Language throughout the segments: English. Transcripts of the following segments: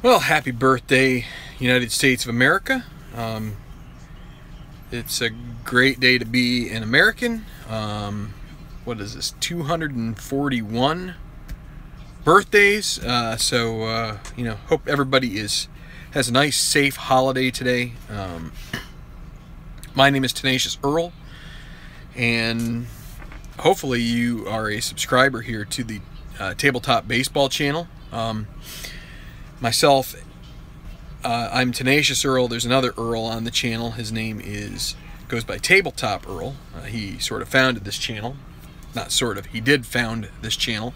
Well, happy birthday, United States of America. It's a great day to be an American. What is this, 241 birthdays? Hope everybody has a nice, safe holiday today. My name is Tenacious Earl, and hopefully you are a subscriber here to the Tabletop Baseball channel. Myself, I'm Tenacious Earl. There's another Earl on the channel. His name goes by Tabletop Earl. He sort of founded this channel. Not sort of, he did found this channel.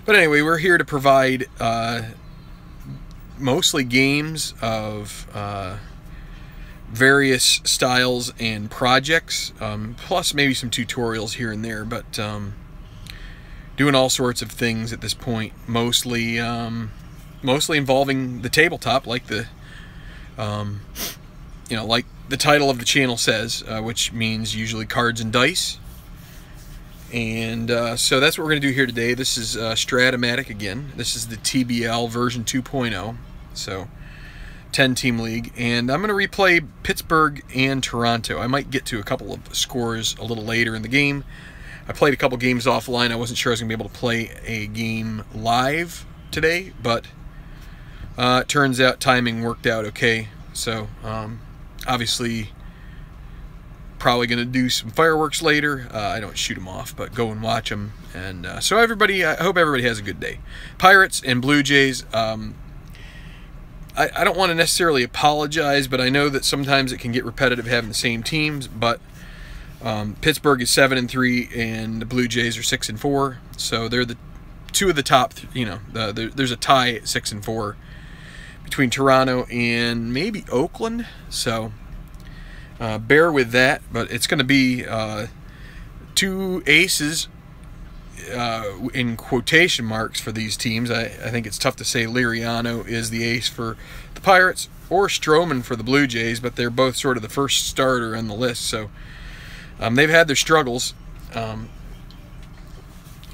But anyway, we're here to provide mostly games of various styles and projects, plus maybe some tutorials here and there, but doing all sorts of things at this point, mostly involving the tabletop, like the like the title of the channel says, which means usually cards and dice. And so that's what we're going to do here today. This is Stratomatic again. This is the TBL version 2.0, so 10-team league. And I'm going to replay Pittsburgh and Toronto. I might get to a couple of scores a little later in the game. I played a couple games offline. I wasn't sure I was going to be able to play a game live today, but it turns out timing worked out okay. So obviously probably going to do some fireworks later. I don't shoot them off, but go and watch them. And so everybody, I hope everybody has a good day. Pirates and Blue Jays. I don't want to necessarily apologize, but I know that sometimes it can get repetitive having the same teams. But Pittsburgh is 7-3, and the Blue Jays are 6-4. So they're the two of the top. There's a tie at 6-4 between Toronto and maybe Oakland. So bear with that, but it's going to be two aces in quotation marks for these teams. I think it's tough to say Liriano is the ace for the Pirates or Stroman for the Blue Jays, but they're both sort of the first starter on the list. So they've had their struggles.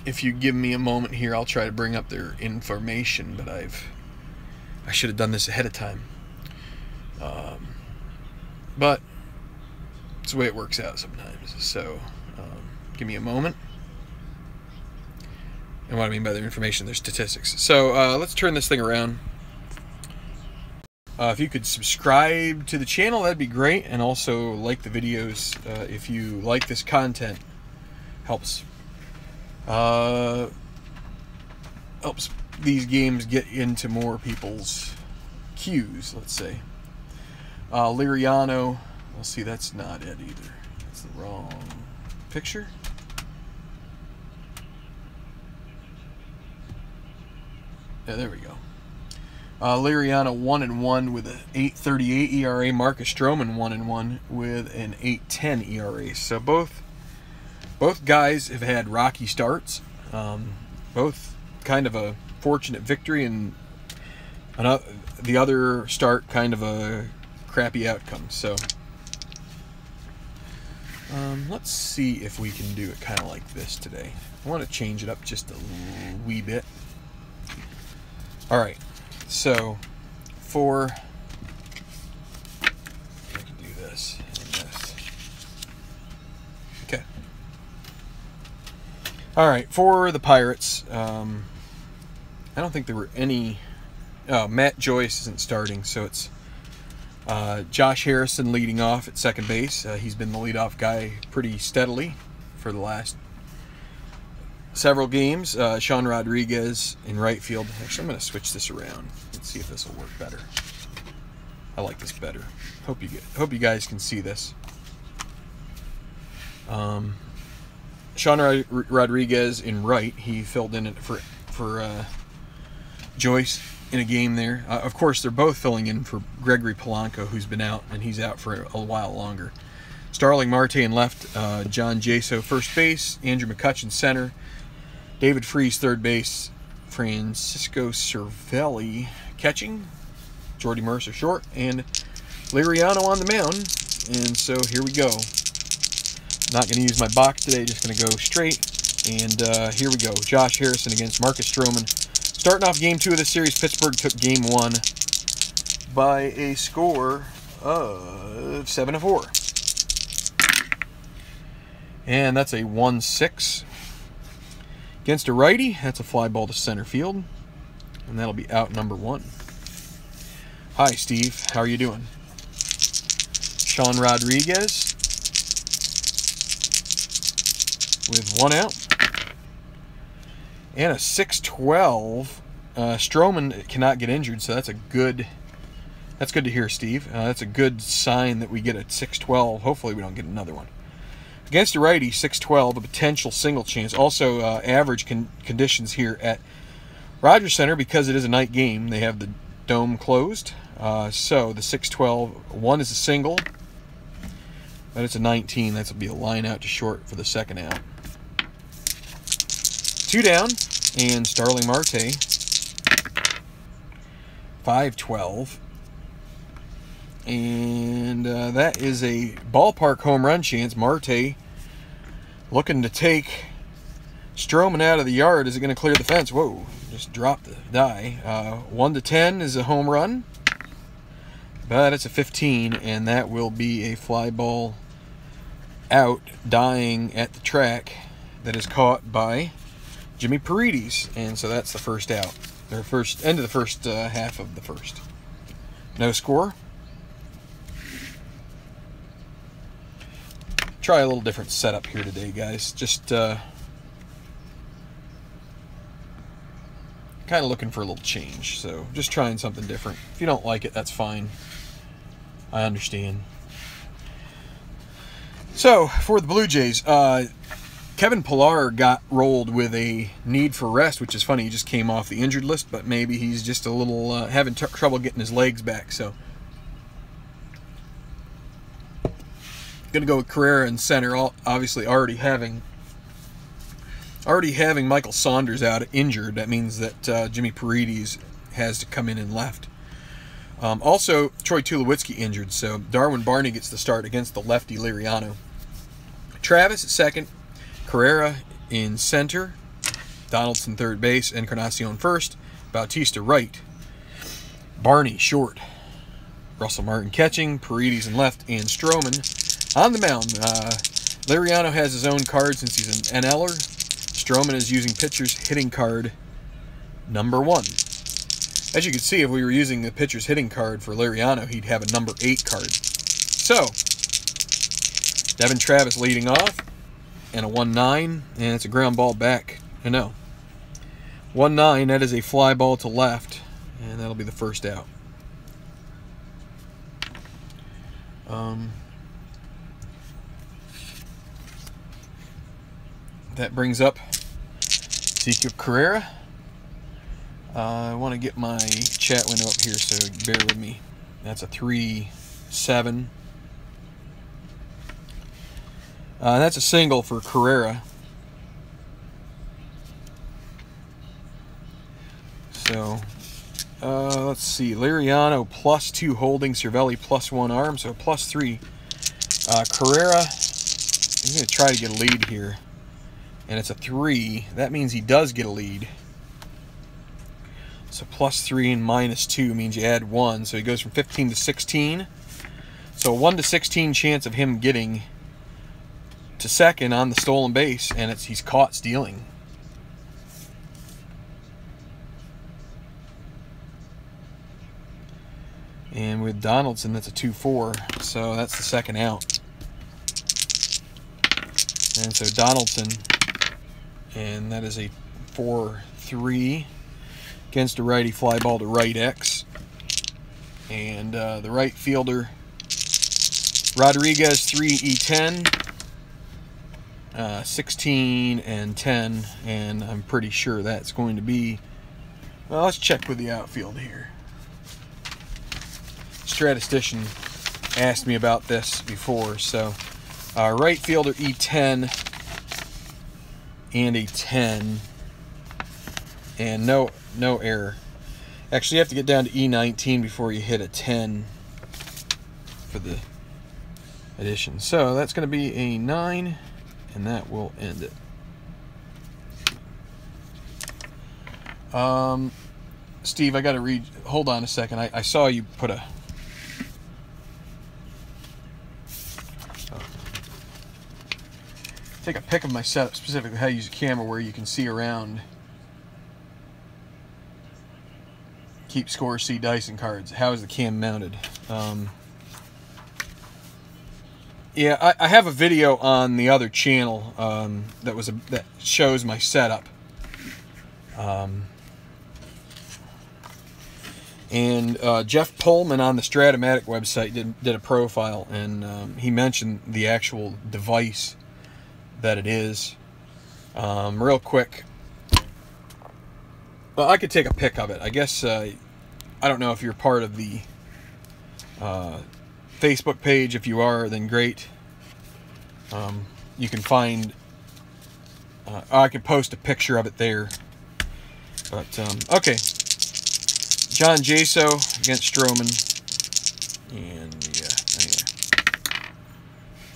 If you give me a moment here, I'll try to bring up their information, but I should have done this ahead of time. But it's the way it works out sometimes. So give me a moment. And what I mean by their information, their statistics. So let's turn this thing around. If you could subscribe to the channel, that'd be great. And also like the videos if you like this content. Helps these games get into more people's queues, let's say. Liriano, let's see, that's not it either. That's the wrong picture. Yeah, there we go. Liriano 1-1 with an 8.38 ERA. Marcus Stroman 1-1 with an 8.10 ERA. So both guys have had rocky starts. Both kind of a fortunate victory, and the other start kind of a crappy outcome. So let's see if we can do it kind of like this today. I want to change it up just a wee bit. All right, so I can do this and this. Okay. All right, for the Pirates, I don't think there were any. Oh, Matt Joyce isn't starting, so it's Josh Harrison leading off at second base. He's been the leadoff guy pretty steadily for the last several games. Sean Rodriguez in right field. Actually, I'm going to switch this around. Let's see if this will work better. I like this better. Hope you guys can see this. Sean Rodriguez in right. He filled in for Joyce in a game there. Of course, they're both filling in for Gregory Polanco, who's been out, and he's out for a while longer. Starling Marte in left, John Jaso first base, Andrew McCutchen center, David Freese third base, Francisco Cervelli catching, Jordy Mercer short, and Liriano on the mound. And so here we go. Not going to use my box today, just going to go straight. And here we go. Josh Harrison against Marcus Stroman. Starting off game 2 of the series, Pittsburgh took game 1 by a score of 7-4. And that's a 1-6. Against a righty, that's a fly ball to center field. And that'll be out number 1. Hi, Steve. How are you doing? Sean Rodriguez with 1 out. And a 6-12. Stroman cannot get injured, so that's good to hear, Steve. That's a good sign that we get a 6-12. Hopefully we don't get another one. Against a righty, 6-12, a potential single chance. Also, average conditions here at Rogers Center, because it is a night game. They have the dome closed. So the 6-12, 1 is a single, but it's a 19. That'll be a line out to short for the second out. 2 down, and Starling Marte, 5-12. And that is a ballpark home run chance. Marte looking to take Stroman out of the yard. Is it going to clear the fence? Whoa, just dropped the die. 1-10 is a home run, but it's a 15, and that will be a fly ball out, dying at the track, that is caught by Jimmy Paredes. And so that's the first out, or end of the first half of the first. No score. Try a little different setup here today, guys. Just kind of looking for a little change. So just trying something different. If you don't like it, that's fine. I understand. So for the Blue Jays, Kevin Pillar got rolled with a need for rest, which is funny. He just came off the injured list, but maybe he's just a little having trouble getting his legs back. So going to go with Carrera in center. Obviously, already having Michael Saunders out injured. That means that Jimmy Paredes has to come in and left. Also, Troy Tulowitzki injured, so Darwin Barney gets the start against the lefty Liriano. Travis at second, Carrera in center, Donaldson third base, Encarnacion first, Bautista right, Barney short, Russell Martin catching, Paredes in left, and Stroman on the mound. Liriano has his own card since he's an NLer. Stroman is using pitcher's hitting card number 1. As you can see, if we were using the pitcher's hitting card for Liriano, he'd have a number 8 card. So, Devin Travis leading off, and a 1-9, and it's a ground ball back. I know. 1-9, that is a fly ball to left, and that'll be the first out. That brings up Ezequiel Carrera. I want to get my chat window up here, so bear with me. That's a 3-7. That's a single for Carrera. So, let's see. Liriano +2 holding, Cervelli +1 arm, so +3. Carrera, he's going to try to get a lead here. And it's a 3. That means he does get a lead. So +3 and -2 means you add 1. So he goes from 15 to 16. So a 1 to 16 chance of him getting to second on the stolen base, and he's caught stealing. And with Donaldson, that's a 2-4. So that's the second out. And so Donaldson, and that is a 4-3 against a righty fly ball to right X. And the right fielder, Rodriguez, 3-10, 16 and 10, and I'm pretty sure that's going to be, well, let's check with the outfield here. Statistician asked me about this before, so right fielder E10 and a 10, and no error. Actually, you have to get down to E19 before you hit a 10 for the addition. So that's going to be a 9, and that will end it. Steve, I got to read. Hold on a second. I saw you put a. Take a pic of my setup, specifically how to use a camera where you can see around. Keep score, see dice and cards. How is the cam mounted? Yeah, I have a video on the other channel that shows my setup. And Jeff Pullman on the Stratomatic website did a profile, and he mentioned the actual device that it is. Real quick, well, I could take a pic of it. I guess I don't know if you're part of the Facebook page. If you are, then great. You can find. I could post a picture of it there. But okay, John Jaso against Stroman, and yeah,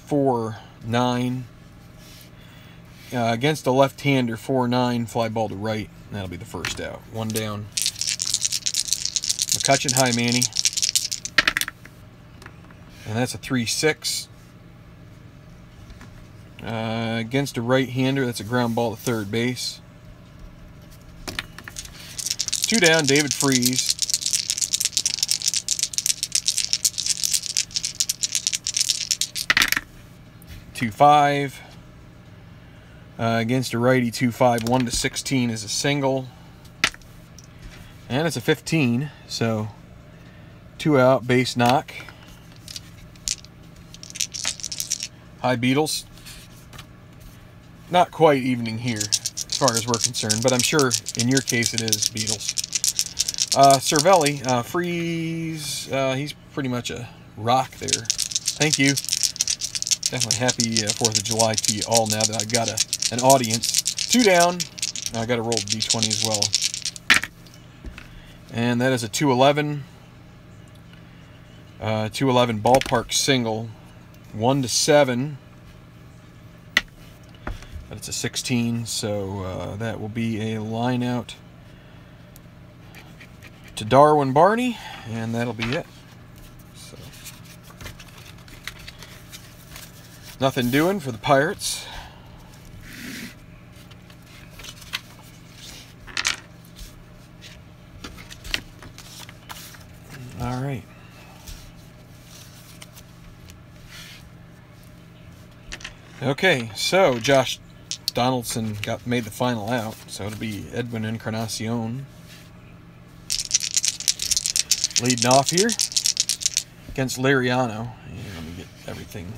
4-9. Against a left-hander, 4-9, fly ball to right, and that'll be the first out. One down. McCutcheon, hi Manny. And that's a 3-6. Against a right-hander, that's a ground ball to third base. 2 down, David Freese. (2-5). Against a righty, 2-5, 1-16 is a single. And it's a 15, so 2 out, base knock. Hi, Beatles. Not quite evening here, as far as we're concerned, but I'm sure in your case it is, Beatles. Cervelli, Freeze, he's pretty much a rock there. Thank you. Definitely happy 4th of July to you all now that I've got an audience. 2 down. I got to roll D20 as well. And that is a 2-11. 2-11 ballpark single. 1-7. But it's a 16, so that will be a line out to Darwin Barney, and that'll be it. So nothing doing for the Pirates. All right. Okay, so Josh Donaldson made the final out, so it'll be Edwin Encarnacion leading off here against Liriano. And let me get everything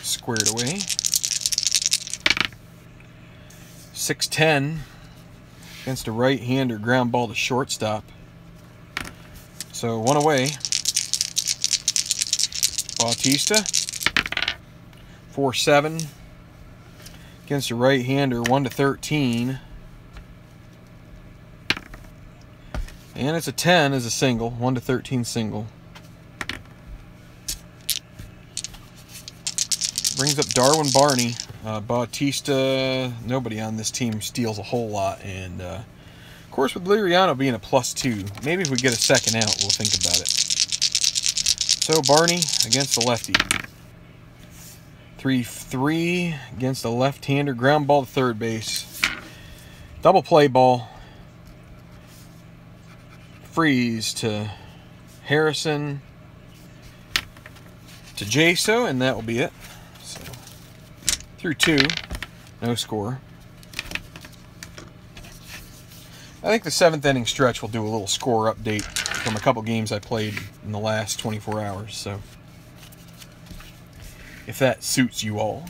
squared away. 6-10 against a right-hander, ground ball to shortstop. So 1 away. Bautista. 4-7 against a right-hander, 1-13. And it's a 10 as a single, 1-13 single. Brings up Darwin Barney. Bautista, nobody on this team steals a whole lot. And, of course, with Liriano being a +2, maybe if we get a second out, we'll think about it. So, Barney against the lefty. 3-3 against a left-hander, ground ball to third base. Double play ball. Freeze to Harrison to Jaso, and that will be it. So, through 2, no score. I think the 7th inning stretch will do a little score update from a couple games I played in the last 24 hours. So, if that suits you all.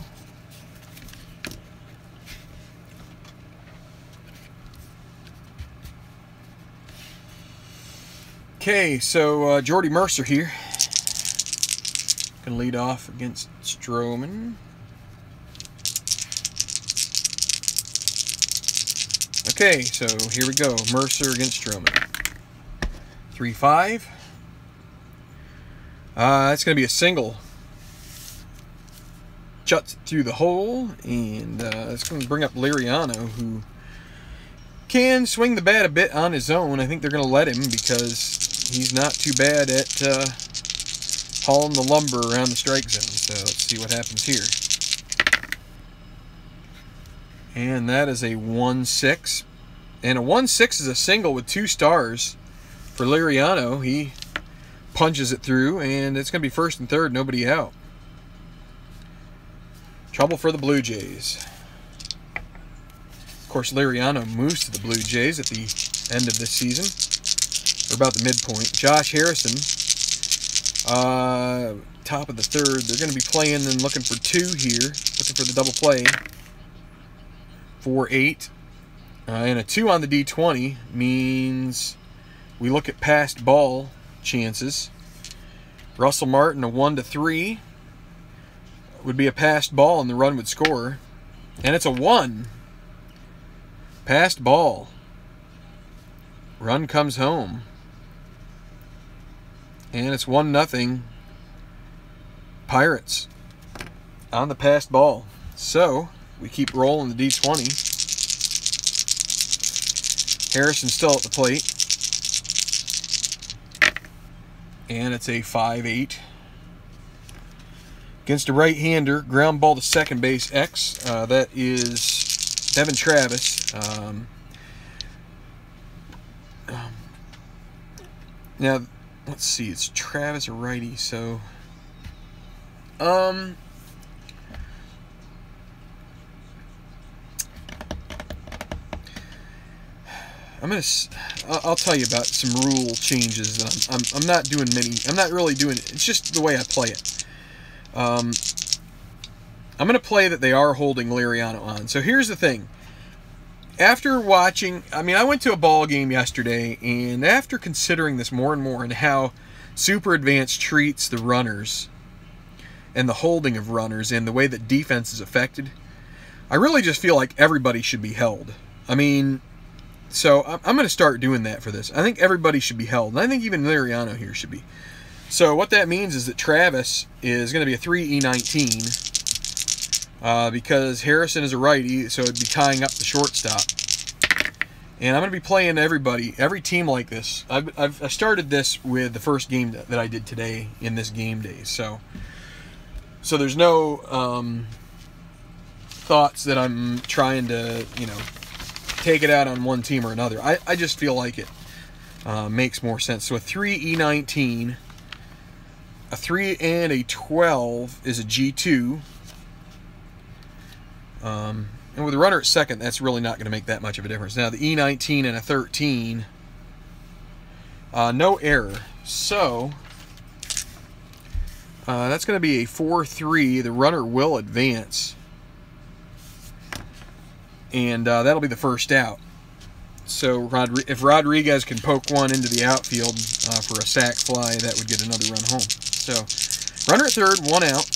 Okay, so Jordy Mercer here. Gonna lead off against Stroman. Okay, so here we go. Mercer against Stroman. 3-5. That's gonna be a single. Juts through the hole, and it's going to bring up Liriano, who can swing the bat a bit on his own. I think they're going to let him because he's not too bad at hauling the lumber around the strike zone. So let's see what happens here. And that is a 1-6. And a 1-6 is a single with 2 stars for Liriano. He punches it through, and it's going to be first and third, nobody out. Trouble for the Blue Jays. Of course, Liriano moves to the Blue Jays at the end of this season, or about the midpoint. Josh Harrison, top of the third. They're going to be playing and looking for 2 here, looking for the double play. 4-8. And a 2 on the D20 means we look at passed ball chances. Russell Martin, a 1-3. Would be a passed ball and the run would score. And it's a 1. Passed ball. Run comes home. And it's 1-0 Pirates on the passed ball. So we keep rolling the D20. Harrison still at the plate. And it's a 5-8. Against a right-hander, ground ball to second base, X. That is Devin Travis. Now, let's see. It's Travis, a righty, so... I'll tell you about some rule changes that I'm not doing many. I'm not really doing it. It's just the way I play it. I'm going to play that they are holding Liriano on. So here's the thing. After watching, I went to a ball game yesterday, and after considering this more and more and how Super Advanced treats the runners and the holding of runners and the way that defense is affected, I really just feel like everybody should be held. So I'm going to start doing that for this. I think everybody should be held, and I think even Liriano here should be. So what that means is that Travis is going to be a 3E19 because Harrison is a righty, so it'd be tying up the shortstop. And I'm going to be playing everybody, every team like this. I started this with the first game that I did today in this game day. So there's no thoughts that I'm trying to, take it out on one team or another. I just feel like it makes more sense. So a 3E19, a 3 and a 12 is a G2. And with a runner at second, that's really not going to make that much of a difference. Now the E19 and a 13, no error. So that's going to be a 4-3. The runner will advance. And that'll be the first out. So if Rodriguez can poke one into the outfield for a sac fly, that would get another run home. So runner at third, 1 out.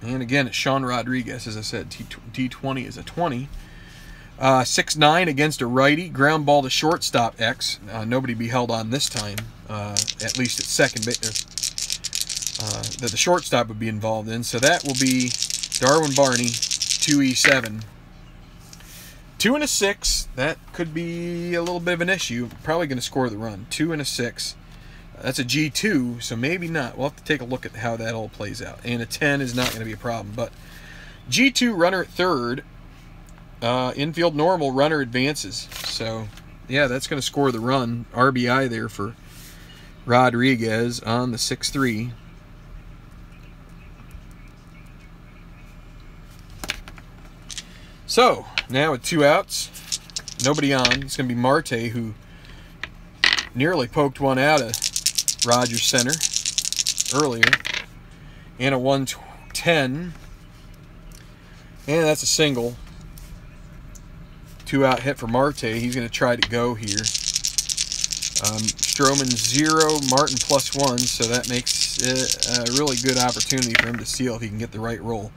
And again, it's Sean Rodriguez, as I said. D20 is a 20. 6-9 against a righty. Ground ball to shortstop, X. Nobody be held on this time, at least at second base. That the shortstop would be involved in. So that will be Darwin Barney, 2E7. 2 and a 6. That could be a little bit of an issue. Probably going to score the run. 2 and a 6. That's a G2, so maybe not. We'll have to take a look at how that all plays out. And a 10 is not going to be a problem. But G2, runner at third. Infield normal, runner advances. So, yeah, that's going to score the run. RBI there for Rodriguez on the 6-3. So, now with 2 outs, nobody on. It's going to be Marte, who nearly poked one out of Rogers center earlier. And a 110. And that's a single. 2 out hit for Marte. He's going to try to go here. Stroman 0, Martin +1, so that makes it a really good opportunity for him to steal if he can get the right roll.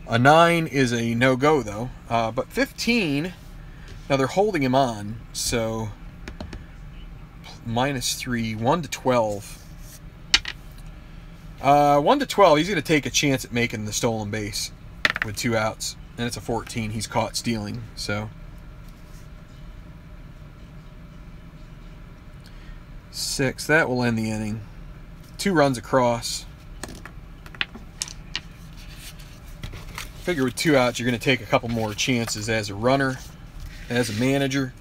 A 9 is a no-go, though. But 15, now they're holding him on, so -3, 1 to 12. 1 to 12, he's going to take a chance at making the stolen base with 2 outs. and it's a 14. He's caught stealing, so 6. That will end the inning. 2 runs across. Figure with 2 outs, you're going to take a couple more chances as a runner, as a manager.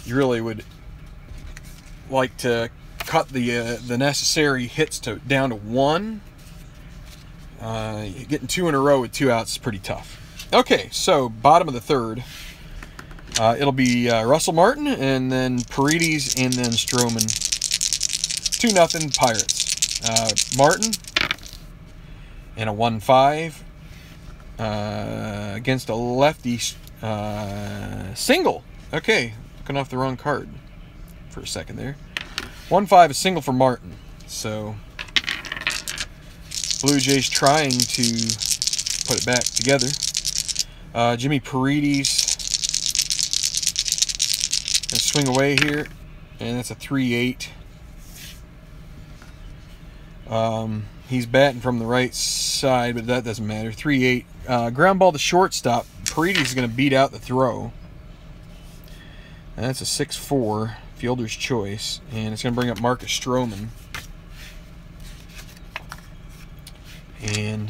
You really would like to cut the necessary hits down to 1. Getting 2 in a row with 2 outs is pretty tough. Okay, so bottom of the 3rd, it'll be Russell Martin, and then Paredes, and then Stroman. 2-0 Pirates. Martin and a 1-5 against a lefty single. Okay, looking off the wrong card for a second there. 1-5, a single for Martin. So Blue Jays trying to put it back together. Jimmy Paredes gonna swing away here, and that's a 3-8. He's batting from the right side, but that doesn't matter. 3-8. Ground ball to shortstop. Paredes is going to beat out the throw. And that's a 6-4, fielder's choice. And it's going to bring up Marcus Stroman. And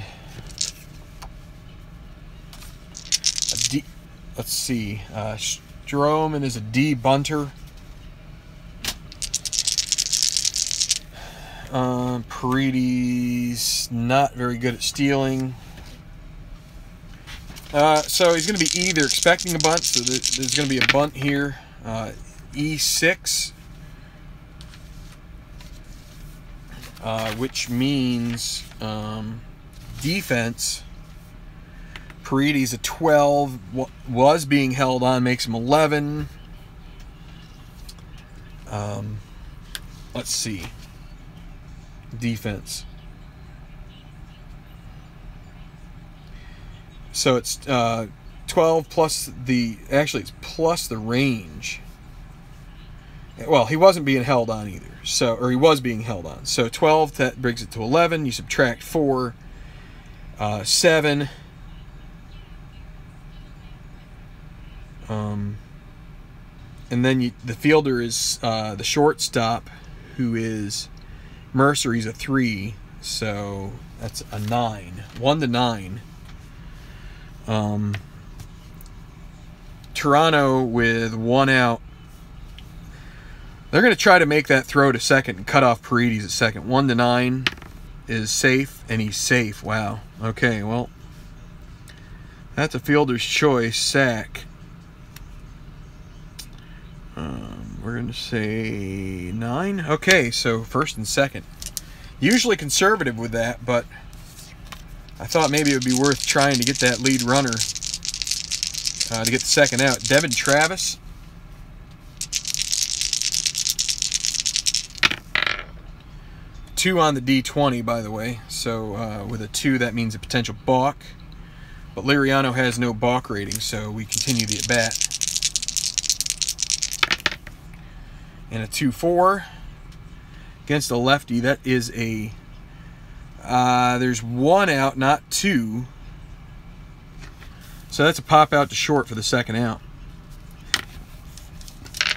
let's see. Stroman is a D bunter. Paredes not very good at stealing. So he's going to be either expecting a bunt, so there's going to be a bunt here. E6, which means defense. Paredes at 12, was being held on, makes him 11. Let's see. Defense. So it's 12 plus the, actually it's plus the range. Well, he wasn't being held on either. So, or he was being held on. So 12, that brings it to 11. You subtract 4, 7. And then the fielder is the shortstop, who is Mercer. He's a 3, so that's a 9. 1-9. Toronto with 1 out. They're going to try to make that throw to second and cut off Paredes at second. 1-9 is safe, and he's safe. Wow. Okay, well, that's a fielder's choice sack. We're going to say 9. Okay, so first and second. Usually conservative with that, but I thought maybe it would be worth trying to get that lead runner to get the second out. Devin Travis. Two on the D20, by the way. So with a 2, that means a potential balk. But Liriano has no balk rating, so we continue the at-bat. And a 2-4 against a lefty. That is a there's 1 out, not 2. So that's a pop out to short for the second out.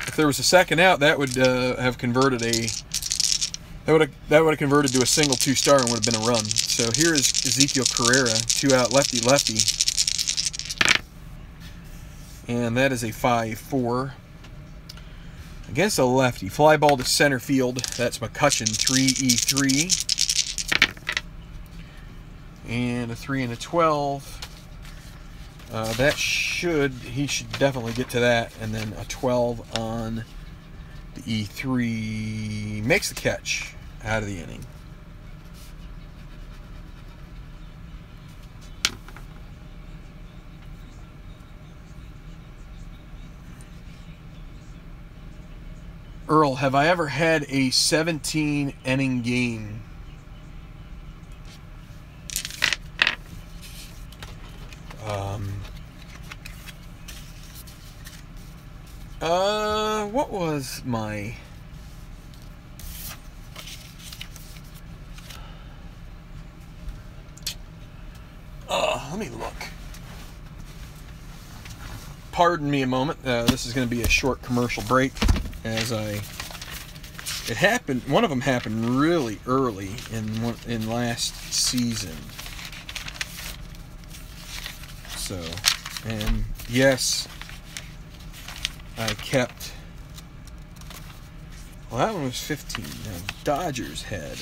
If there was a second out, that would have converted that would have converted to a single 2-star and would have been a run. So here is Ezekiel Carrera, 2 out, lefty. And that is a 5-4. Against a lefty. Fly ball to center field. That's McCutcheon, 3E3. And a 3 and a 12. He should definitely get to that. And then a 12 on the E3. Makes the catch out of the inning. Earl, have I ever had a 17-inning game? What was my... let me look. pardon me a moment. This is going to be a short commercial break, as it happened. One of them happened really early in last season. So, and yes, I kept. Well, that one was 15. Now, Dodgers had.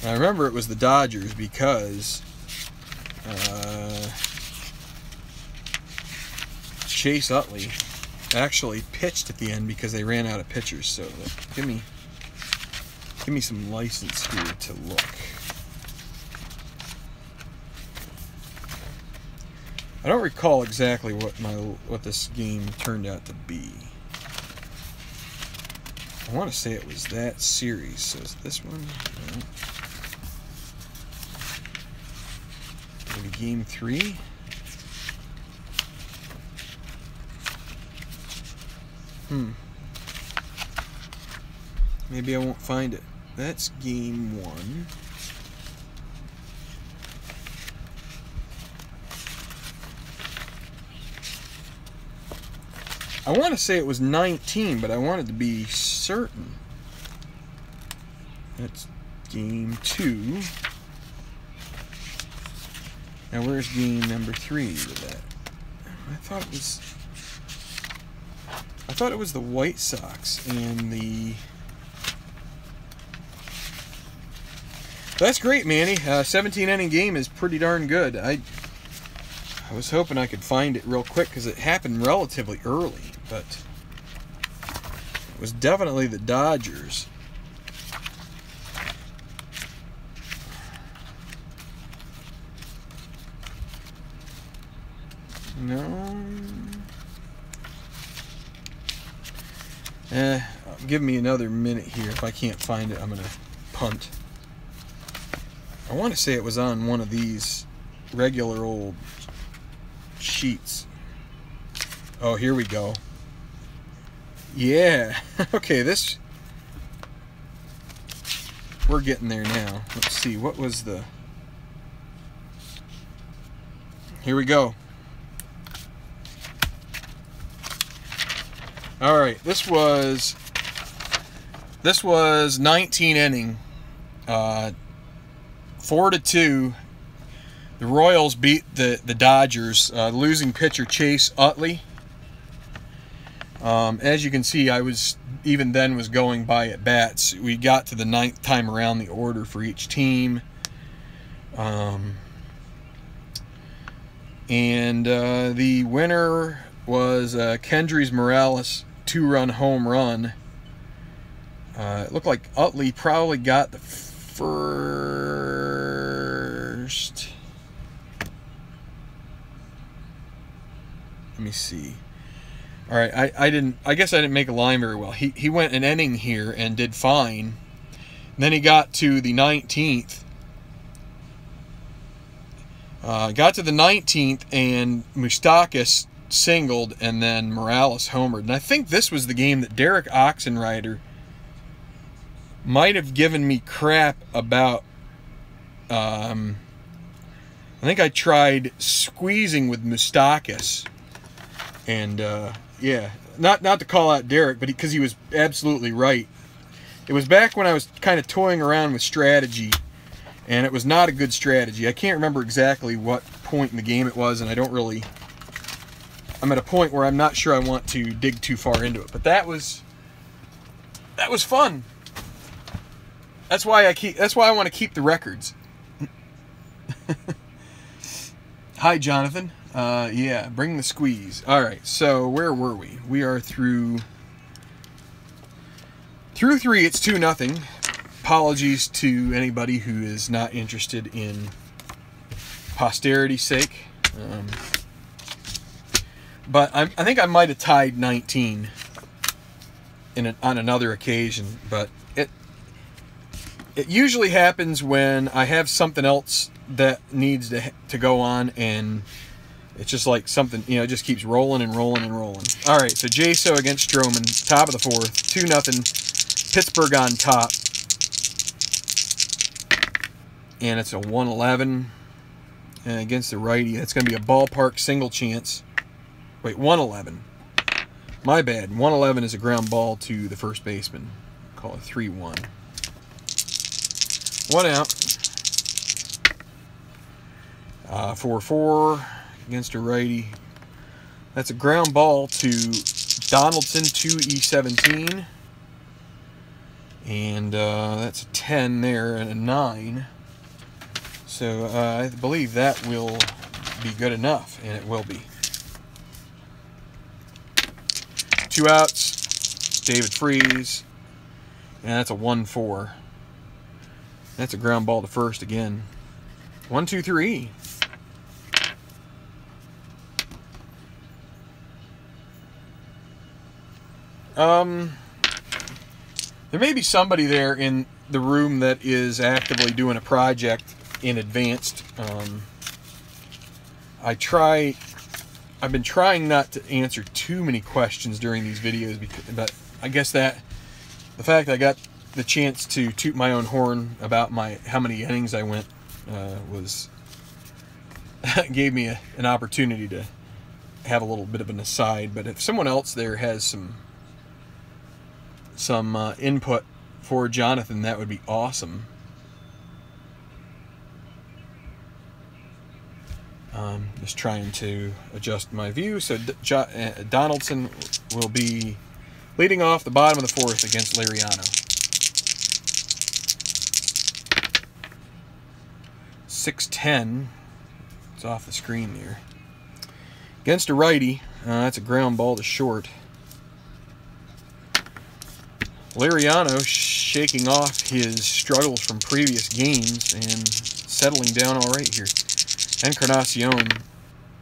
I remember it was the Dodgers because Chase Utley actually pitched at the end because they ran out of pitchers. So give me some license here to look. I don't recall exactly what this game turned out to be. I want to say it was that series. So is this one? No. Maybe game 3. Maybe I won't find it. That's game 1. I want to say it was 19, but I wanted to be certain. That's game 2. Now where's game number 3 with that? I thought it was the White Sox and the. That's great, Manny. 17-inning game is pretty darn good. I was hoping I could find it real quick because it happened relatively early, but it was definitely the Dodgers. No. Give me another minute here. If I can't find it, I'm going to punt. I want to say it was on one of these regular old sheets. Oh, here we go. Yeah. Okay, we're getting there now. Let's see, what was the... Here we go. All right, this was 19 inning, 4-2. The Royals beat the Dodgers. Losing pitcher Chase Utley. As you can see, I was going by at bats. We got to the 9th time around the order for each team, and the winner was Kendrys Morales 2-run home run. It looked like Utley probably got the first. Let me see. All right, I guess I didn't make a line very well. He went an inning here and did fine. And then he got to the 19th. Got to the 19th and Moustakas singled, and then Morales homered. And I think this was the game that Derek Oxenrider might have given me crap about. I think I tried squeezing with Moustakas, and yeah, not to call out Derek, but because he was absolutely right. It was back when I was kind of toying around with strategy, and it was not a good strategy. I can't remember exactly what point in the game it was, and I'm at a point where I'm not sure I want to dig too far into it. But that was fun. That's why I want to keep the records. Hi, Jonathan. Yeah, bring the squeeze. All right, so where were we? We are through 3. It's 2-0. Apologies to anybody who is not interested in posterity's sake. But I think I might have tied 19 on another occasion. But it usually happens when I have something else that needs to go on, and it's just like something, it just keeps rolling and rolling and rolling. All right, so J-So against Stroman, top of the 4th, 2-0, Pittsburgh on top. And it's a 111. against the righty. That's going to be a ballpark single chance. Wait, 111. My bad. 111 is a ground ball to the first baseman. Call it 3-1. 1 out. 4-4 against a righty. That's a ground ball to Donaldson, 2E17. And that's a 10 there and a 9. So I believe that will be good enough, and it will be. 2 outs, David Freese, and that's a 1-4. That's a ground ball to first again. 1, 2, 3. There may be somebody there in the room that is actively doing a project in advanced. I've been trying not to answer too many questions during these videos, but I guess that the fact that I got the chance to toot my own horn about how many innings I went gave me an opportunity to have a little bit of an aside. But if someone else there has some input for Jonathan, that would be awesome. Just trying to adjust my view. So Donaldson will be leading off the bottom of the 4th against Liriano. 6-10. It's off the screen there. Against a righty, that's a ground ball to short. Liriano shaking off his struggles from previous games and settling down all right here. Encarnacion,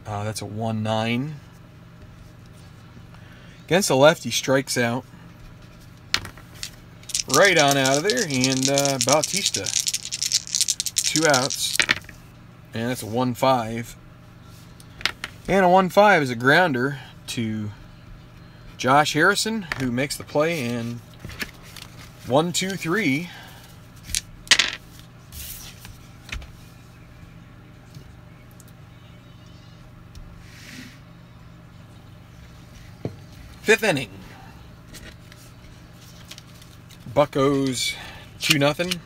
that's a 1-9. Against the lefty, strikes out. Right on out of there, and Bautista. 2 outs, and that's a 1-5. And a 1-5 is a grounder to Josh Harrison, who makes the play, and 1, 2, 3. Fifth inning. Buccos 2-0.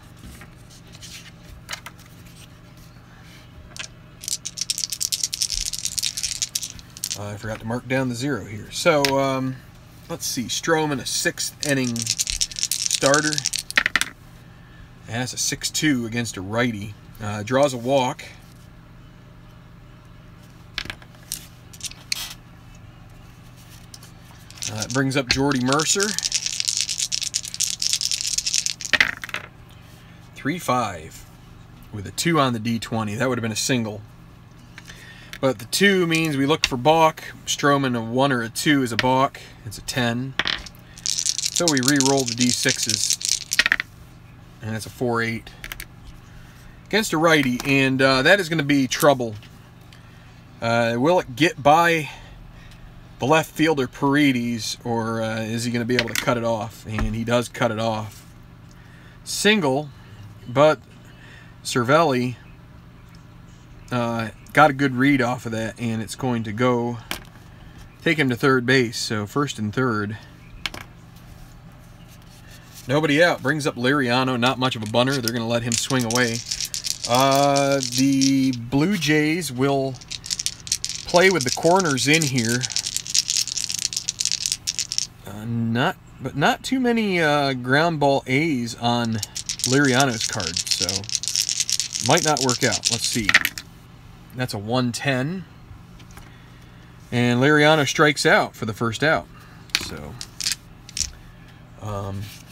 I forgot to mark down the 0 here. So, let's see. Stroman, a 6th inning starter. And that's a 6-2 against a righty. Draws a walk. That brings up Jordy Mercer. 3-5 with a 2 on the D20. That would have been a single. But the 2 means we look for balk. Stroman, a 1 or a 2 is a balk. It's a 10. So we re-roll the D6s. And it's a 4-8. Against a righty. And that is going to be trouble. Will it get by the left fielder Paredes, or is he going to be able to cut it off? And he does cut it off. Single, but Cervelli got a good read off of that, and it's going to go take him to third base. So 1st and 3rd. Nobody out. Brings up Liriano. Not much of a bunter. They're going to let him swing away. The Blue Jays will play with the corners in here. Not too many ground ball A's on Liriano's card, so might not work out. Let's see. That's a 1-10, and Liriano strikes out for the first out. So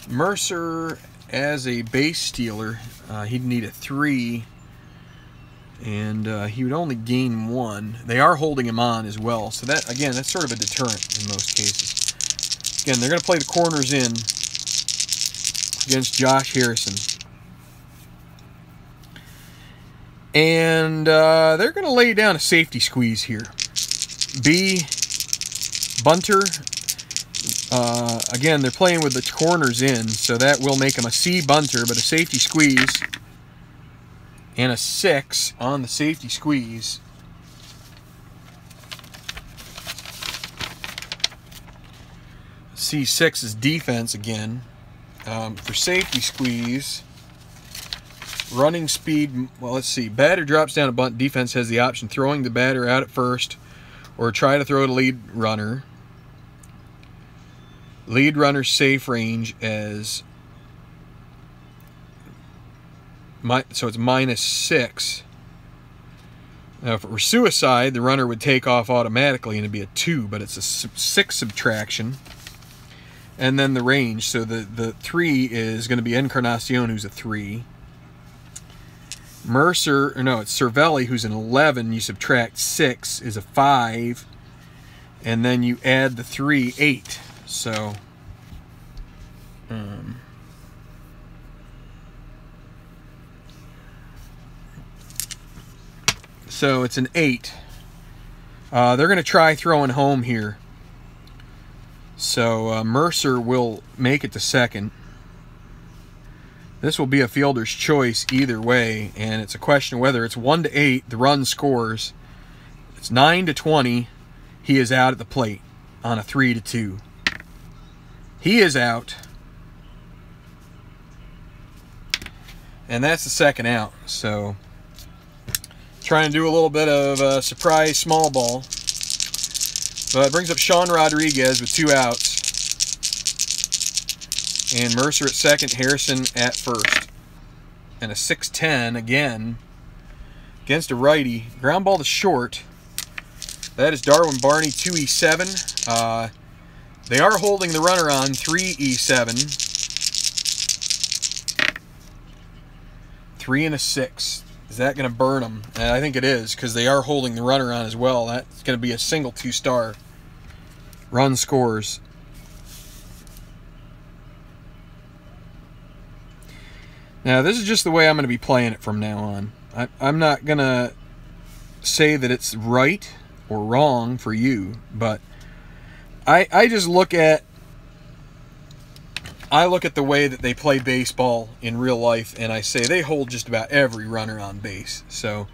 Mercer as a base stealer, he'd need a 3, and he would only gain 1. They are holding him on as well, so that, again, that's sort of a deterrent in most cases. Again, they're going to play the corners in against Josh Harrison. And they're going to lay down a safety squeeze here. B, bunter. Again, they're playing with the corners in, so that will make them a C bunter, but a safety squeeze. and a 6 on the safety squeeze. C6 is defense again. For safety squeeze, running speed, well, let's see. Batter drops down a bunt. Defense has the option throwing the batter out at first or try to throw to lead runner. Lead runner safe range as so it's -6. Now, if it were suicide, the runner would take off automatically and it'd be a 2, but it's a 6 subtraction. And then the range, so the 3 is going to be Encarnacion, who's a 3. Mercer, or no, it's Cervelli, who's an 11. You subtract 6 is a 5. And then you add the 3, 8. So, so it's an 8. They're going to try throwing home here. So Mercer will make it to second. This will be a fielder's choice either way, and it's a question of whether it's 1 to 8, the run scores. It's 9 to 20, he is out at the plate on a 3 to 2. He is out. And that's the second out. So trying to do a little bit of a surprise small ball. But it brings up Sean Rodriguez with 2 outs. And Mercer at second, Harrison at first. And a 6-10 again against a righty. Ground ball to short. That is Darwin Barney, 2E7. They are holding the runner on 3E7. 3 and a 6. Is that going to burn them? And I think it is, because they are holding the runner on as well. That's going to be a single 2-star. Run scores. Now, this is just the way I'm going to be playing it from now on. I'm not going to say that it's right or wrong for you, but I just look at the way that they play baseball in real life, and I say they hold just about every runner on base. So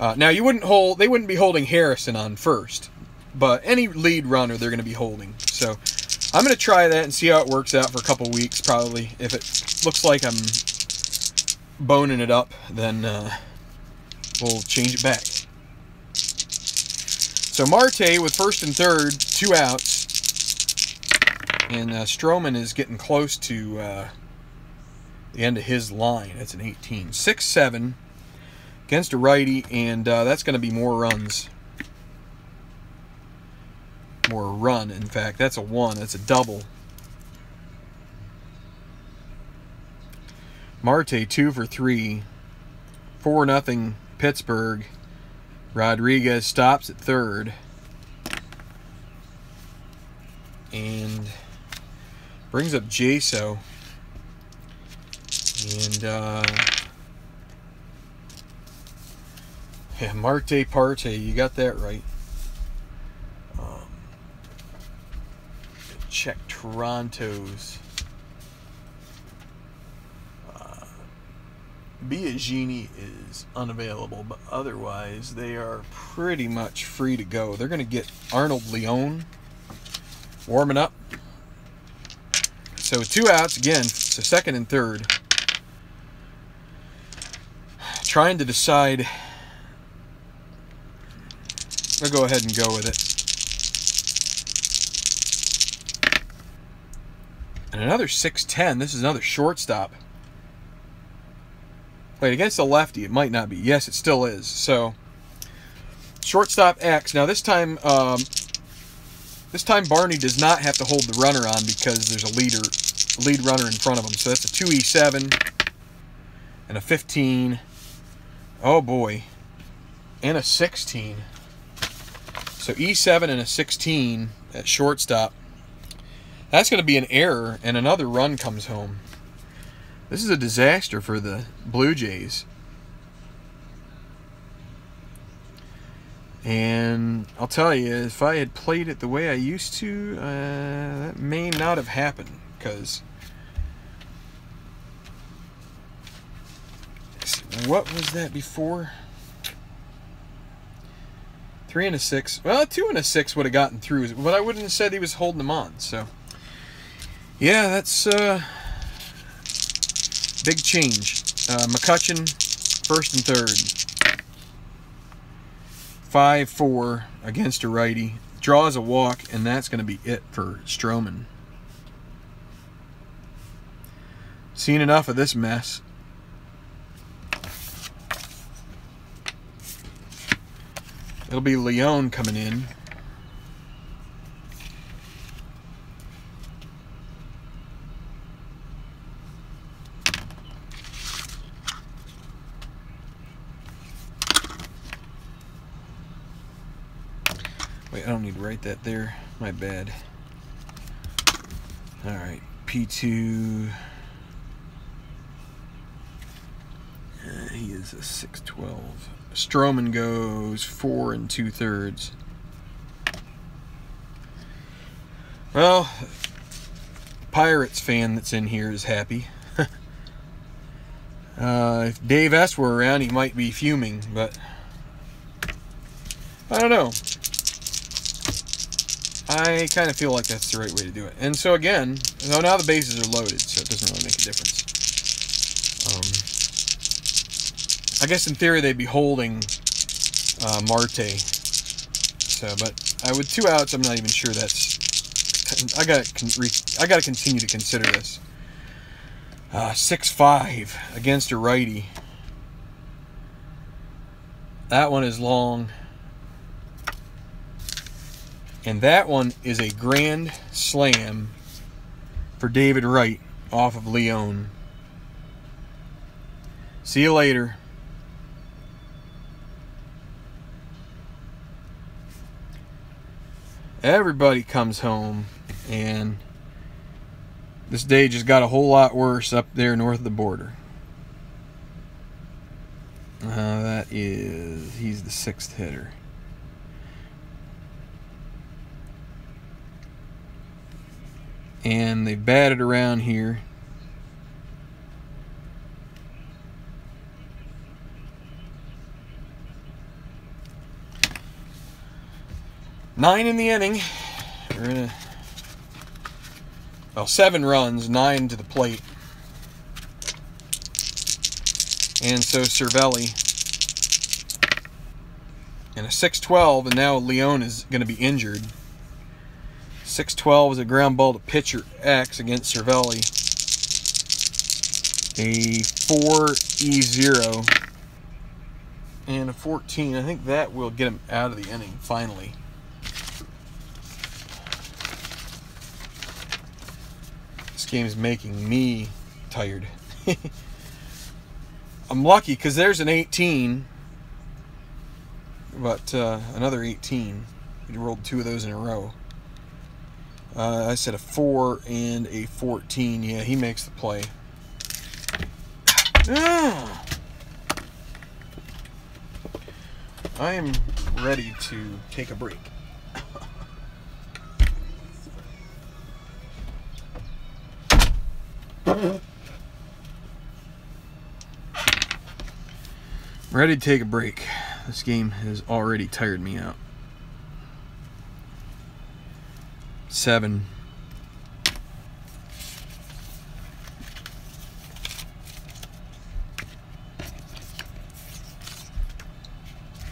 now they wouldn't be holding Harrison on first, but any lead runner they're going to be holding. So I'm going to try that and see how it works out for a couple weeks probably. If it looks like I'm boning it up, then we'll change it back. So Marte with first and third, 2 outs. And Stroman is getting close to the end of his line. That's an 18. 6-7 against a righty, and that's going to be more runs. More run, in fact. That's a 1. That's a double. Marte 2 for 3. 4-0 Pittsburgh. Rodriguez stops at third. And brings up Jaso. And yeah, Marte Parte, you got that right. Check Toronto's. Biagini is unavailable, but otherwise they are pretty much free to go. They're going to get Arnold Leone warming up. So 2 outs again, so second and third. Trying to decide. I'll go ahead and go with it. And another 6-10. This is another shortstop. Wait, against the lefty, it might not be. Yes, it still is. So, shortstop X. Now this time Barney does not have to hold the runner on because there's a lead runner in front of him. So that's a 2E7 and a 15. Oh boy, and a 16. So E7 and a 16 at shortstop. That's going to be an error, and another run comes home. This is a disaster for the Blue Jays. And I'll tell you, if I had played it the way I used to, that may not have happened, because What was that before? 3 and a 6. Well, 2 and a 6 would have gotten through, but I wouldn't have said he was holding them on. So, yeah, that's big change. McCutcheon, first and third. 5-4 against a righty. Draws a walk, and that's going to be it for Stroman. Seen enough of this mess. It'll be Leone coming in. Wait, I don't need to write that there. My bad. Alright, P2. He is a 6-12. Stroman goes 4 2/3. Well, Pirates fan that's in here is happy. If Dave S. were around, he might be fuming, but I don't know. I kind of feel like that's the right way to do it. And so again, now the bases are loaded, so it doesn't really make a difference. I guess in theory they'd be holding Marte. So, but with 2 outs, I'm not even sure that's. I gotta continue to consider this. 6-5 against a righty. That one is long. And that one is a grand slam for David Wright off of Leone. See you later. Everybody comes home, and this day just got a whole lot worse up there north of the border. He's the 6th hitter. And they batted around here. Nine in the inning. We're gonna, well, 7 runs, 9 to the plate. And so Cervelli. And a 6-12, and now Leone is going to be injured. 6-12 is a ground ball to pitcher X against Cervelli. A 4-0 and a 14. I think that will get him out of the inning finally. This game is making me tired. I'm lucky because there's an 18, but another 18. We rolled 2 of those in a row. I said a 4 and a 14. Yeah, he makes the play. I am ready to take a break. Ready to take a break. This game has already tired me out. 7.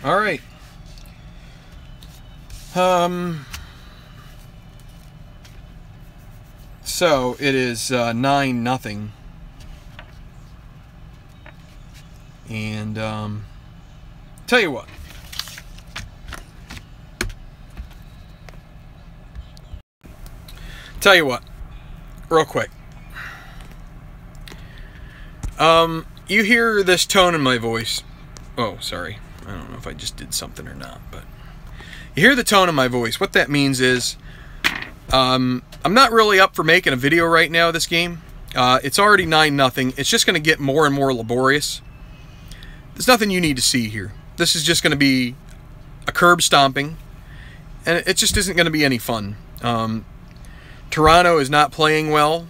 All right. So it is 9-0. And tell you what. Tell you what, real quick. You hear this tone in my voice. Oh, sorry. I don't know if I just did something or not, but you hear the tone in my voice. What that means is I'm not really up for making a video right now of this game. It's already 9-0. It's just going to get more and more laborious. There's nothing you need to see here. This is just going to be a curb stomping, and it just isn't going to be any fun. Toronto is not playing well.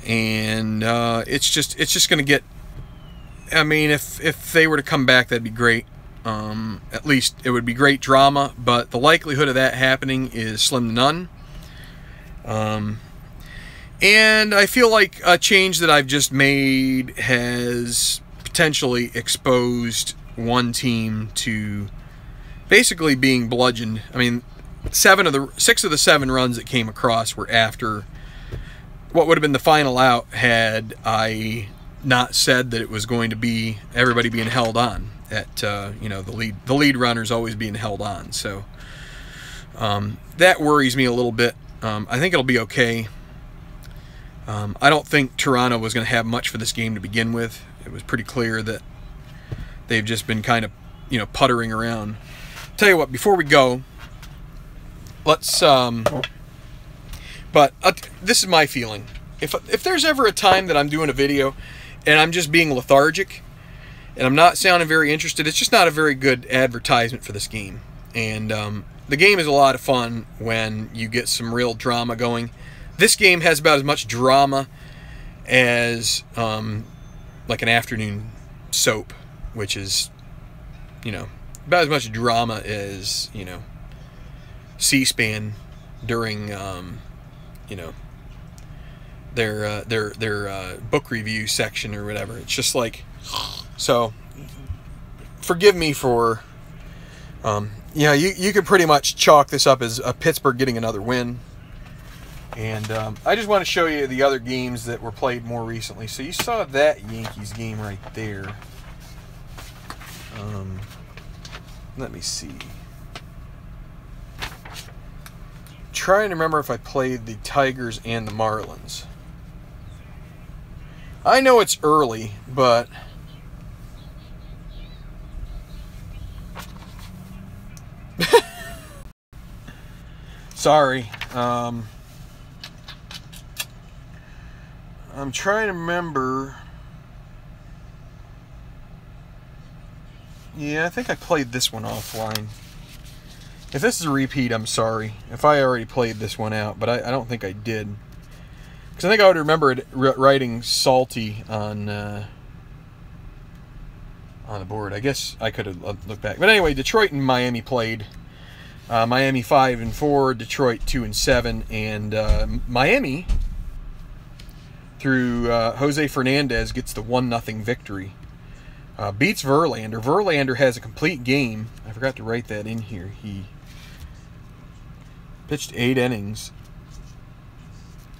and it's just going to get. I mean, if they were to come back, that'd be great. At least it would be great drama, but the likelihood of that happening is slim to none. And I feel like a change that I've just made has potentially exposed one team to basically being bludgeoned. I mean, 6 of the 7 runs that came across were after what would have been the final out had I not said that it was going to be everybody being held on at you know, the lead runners always being held on. So that worries me a little bit. I think it'll be okay. I don't think Toronto was going to have much for this game to begin with. It was pretty clear that they've just been kind of, you know, puttering around. Tell you what, before we go, let's this is my feeling. If there's ever a time that I'm doing a video and I'm just being lethargic and I'm not sounding very interested, it's just not a very good advertisement for this game. And the game is a lot of fun when you get some real drama going. This game has about as much drama as like an afternoon soap, which is, you know, about as much drama as, you know, C-SPAN during you know, their book review section or whatever. It's just like, so forgive me for yeah, you could pretty much chalk this up as Pittsburgh getting another win. And I just want to show you the other games that were played more recently. So you saw that Yankees game right there. Let me see. Trying to remember if I played the Tigers and the Marlins. I know it's early, but sorry. I'm trying to remember. Yeah, I think I played this one offline. If this is a repeat, I'm sorry. If I already played this one out, but I don't think I did. Because I think I would remember it writing salty on the board. I guess I could have looked back. But anyway, Detroit and Miami played. Miami 5-4, Detroit 2-7, and Miami, through Jose Fernandez, gets the 1-0 victory. Beats Verlander. Verlander has a complete game. I forgot to write that in here. He pitched 8 innings.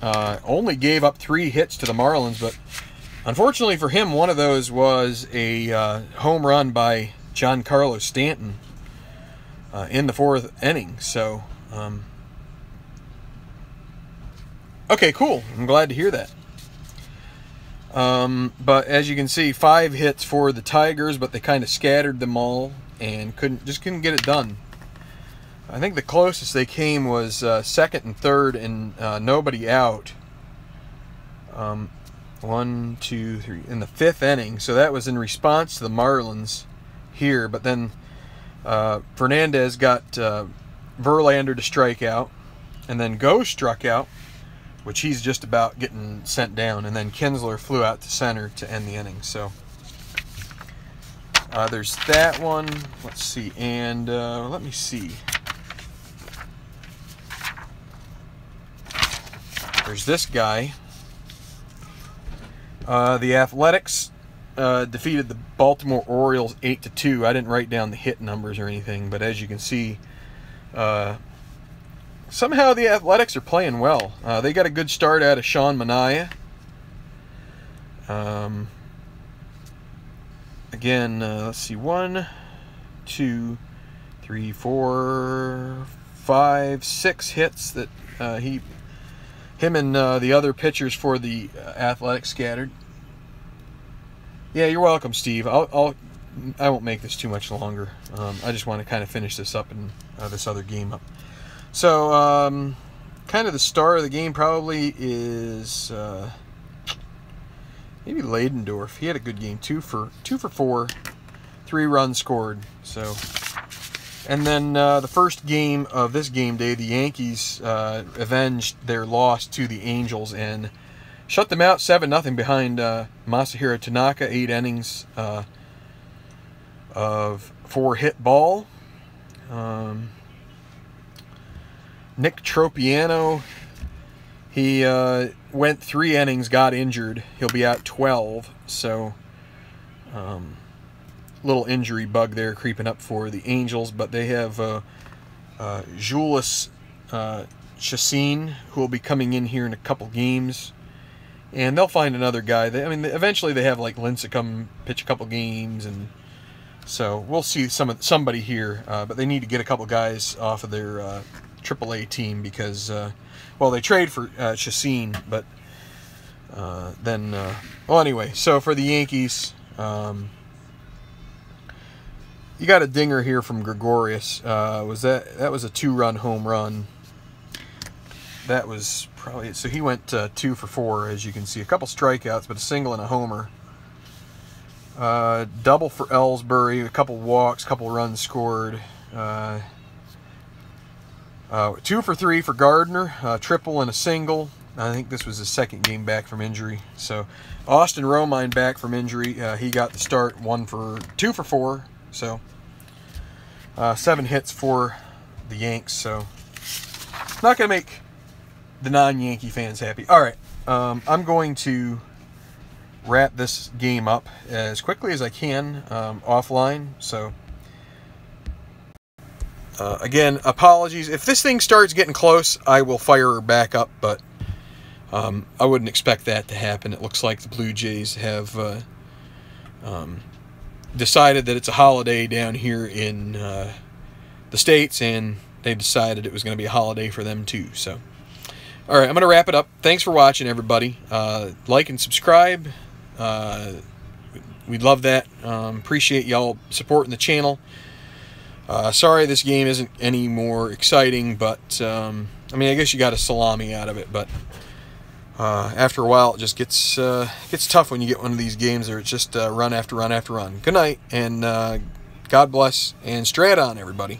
Only gave up 3 hits to the Marlins, but unfortunately for him, one of those was a home run by Giancarlo Stanton in the 4th inning. So, okay, cool. I'm glad to hear that. But as you can see, 5 hits for the Tigers, but they kind of scattered them all and couldn't get it done. I think the closest they came was 2nd and 3rd and nobody out. 1, 2, 3 in the 5th inning. So that was in response to the Marlins here. But then Fernandez got Verlander to strike out, and then Go struck out, which he's just about getting sent down, and then Kinsler flew out to center to end the inning. So there's that one. Let's see, and let me see. There's this guy. The Athletics defeated the Baltimore Orioles 8-2. I didn't write down the hit numbers or anything, but as you can see, somehow the Athletics are playing well. They got a good start out of Sean Manaea. Again, let's see, 1, 2, 3, 4, 5, 6 hits that him and the other pitchers for the Athletics scattered. Yeah, you're welcome, Steve. I won't make this too much longer. I just want to kind of finish this up and this other game up. So, kind of the star of the game probably is maybe Leidendorf. He had a good game, 2 for 4, 3 runs scored. So, and then the first game of this game day, the Yankees avenged their loss to the Angels and shut them out 7-0 behind Masahiro Tanaka. 8 innings of 4-hit ball. Nick Tropiano, he went 3 innings, got injured. He'll be out 12, so little injury bug there creeping up for the Angels. But they have Julius Chassin, who will be coming in here in a couple games, and they'll find another guy. I mean, eventually they have like Lincecum come pitch a couple games, and so we'll see somebody here. But they need to get a couple guys off of their AAA team because, well, they trade for Chassin, but then, well, anyway. So for the Yankees, you got a dinger here from Gregorius. That was a 2-run home run. That was probably, so he went 2 for 4, as you can see. A couple strikeouts, but a single and a homer. Double for Ellsbury, a couple walks, a couple runs scored. 2 for 3 for Gardner, triple and a single. I think this was his second game back from injury. So Austin Romine back from injury. He got the start, 2 for 4. So 7 hits for the Yanks. So not going to make the non-Yankee fans happy. All right, I'm going to wrap this game up as quickly as I can offline. So again, apologies. If this thing starts getting close, I will fire her back up, but I wouldn't expect that to happen. It looks like the Blue Jays have decided that it's a holiday down here in the States, and they decided it was going to be a holiday for them too. So, all right, I'm going to wrap it up. Thanks for watching, everybody. Like and subscribe. We'd love that. Appreciate y'all supporting the channel. Sorry this game isn't any more exciting, but I mean, I guess you got a salami out of it, but after a while it just gets tough when you get one of these games where it's just run after run after run. Good night, and God bless, and Strat on, everybody.